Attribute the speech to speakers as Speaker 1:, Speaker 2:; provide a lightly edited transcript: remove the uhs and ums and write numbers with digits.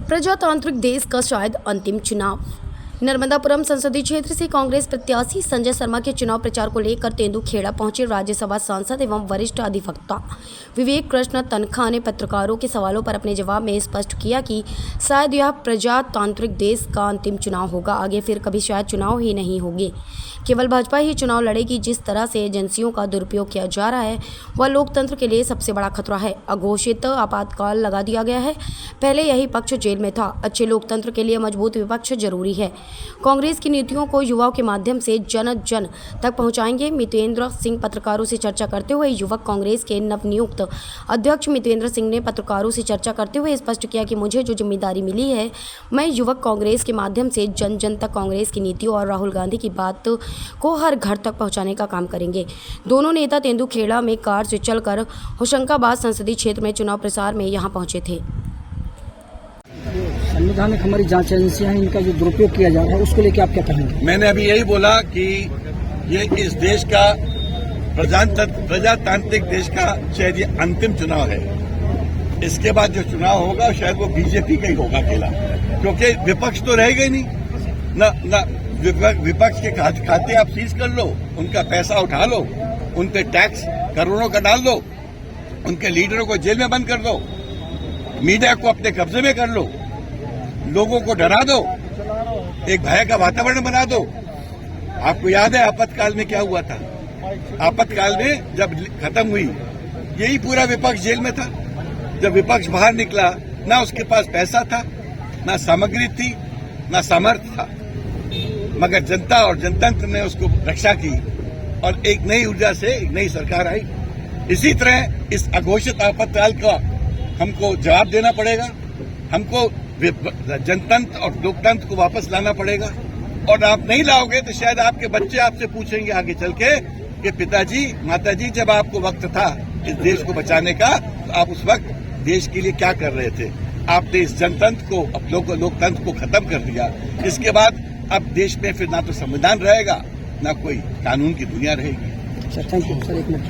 Speaker 1: प्रजातांत्रिक देश का शायद अंतिम चुनाव। नर्मदापुरम संसदीय क्षेत्र से कांग्रेस प्रत्याशी संजय शर्मा के चुनाव प्रचार को लेकर तेंदुखेड़ा पहुंचे राज्यसभा सांसद एवं वरिष्ठ अधिवक्ता विवेक कृष्ण तनखा ने पत्रकारों के सवालों पर अपने जवाब में स्पष्ट किया कि शायद यह प्रजातांत्रिक देश का अंतिम चुनाव होगा। आगे फिर कभी शायद चुनाव ही नहीं होंगे, केवल भाजपा ही चुनाव लड़ेगी। जिस तरह से एजेंसियों का दुरुपयोग किया जा रहा है वह लोकतंत्र के लिए सबसे बड़ा खतरा है। अघोषित आपातकाल लगा दिया गया है। पहले यही पक्ष जेल में था। अच्छे लोकतंत्र के लिए मजबूत विपक्ष जरूरी है। कांग्रेस की नीतियों को युवाओं के माध्यम से जन जन तक पहुंचाएंगे। मितेंद्र सिंह पत्रकारों से चर्चा करते हुए युवक कांग्रेस के नवनियुक्त अध्यक्ष मितेंद्र सिंह ने पत्रकारों से चर्चा करते हुए स्पष्ट किया कि मुझे जो जिम्मेदारी मिली है मैं युवक कांग्रेस के माध्यम से जन जन तक कांग्रेस की नीतियों और राहुल गांधी की बात को हर घर तक पहुंचाने का काम करेंगे। दोनों नेता तेंदुखेड़ा में कार से चलकर होशंगाबाद संसदीय क्षेत्र में चुनाव प्रचार में यहां पहुंचे थे।
Speaker 2: संवैधानिक हमारी जांच एजेंसियां हैं, इनका जो दुरुपयोग किया जा रहा है उसको लेकर आप क्या कहेंगे?
Speaker 3: मैंने अभी यही बोला कि ये इस देश का प्रजातांत्रिक देश का शायद ये अंतिम चुनाव है। इसके बाद जो चुनाव होगा शायद वो बीजेपी का ही होगा अकेला, क्योंकि विपक्ष तो रहेगा ही नहीं। न विपक्ष के खाते आप सीज कर लो, उनका पैसा उठा लो, उन पे टैक्स करोड़ों का डाल दो, उनके लीडरों को जेल में बंद कर दो, मीडिया को अपने कब्जे में कर लो, लोगों को डरा दो, एक भय का वातावरण बना दो। आपको याद है आपातकाल में क्या हुआ था? आपातकाल में जब खत्म हुई यही पूरा विपक्ष जेल में था। जब विपक्ष बाहर निकला ना उसके पास पैसा था, ना सामग्री थी, ना सामर्थ्य था, मगर जनता और जनतंत्र ने उसको रक्षा की और एक नई ऊर्जा से एक नई सरकार आई। इसी तरह इस अघोषित आपातकाल का हमको जवाब देना पड़ेगा। हमको जनतंत्र और लोकतंत्र को वापस लाना पड़ेगा। और आप नहीं लाओगे तो शायद आपके बच्चे आपसे पूछेंगे आगे चल के कि पिताजी माताजी जब आपको वक्त था इस देश को बचाने का तो आप उस वक्त देश के लिए क्या कर रहे थे? आपने इस जनतंत्र को लोकतंत्र को खत्म कर दिया। इसके बाद अब देश में फिर ना तो संविधान रहेगा ना कोई कानून की दुनिया रहेगी।
Speaker 2: Thank you sir. एक मिनट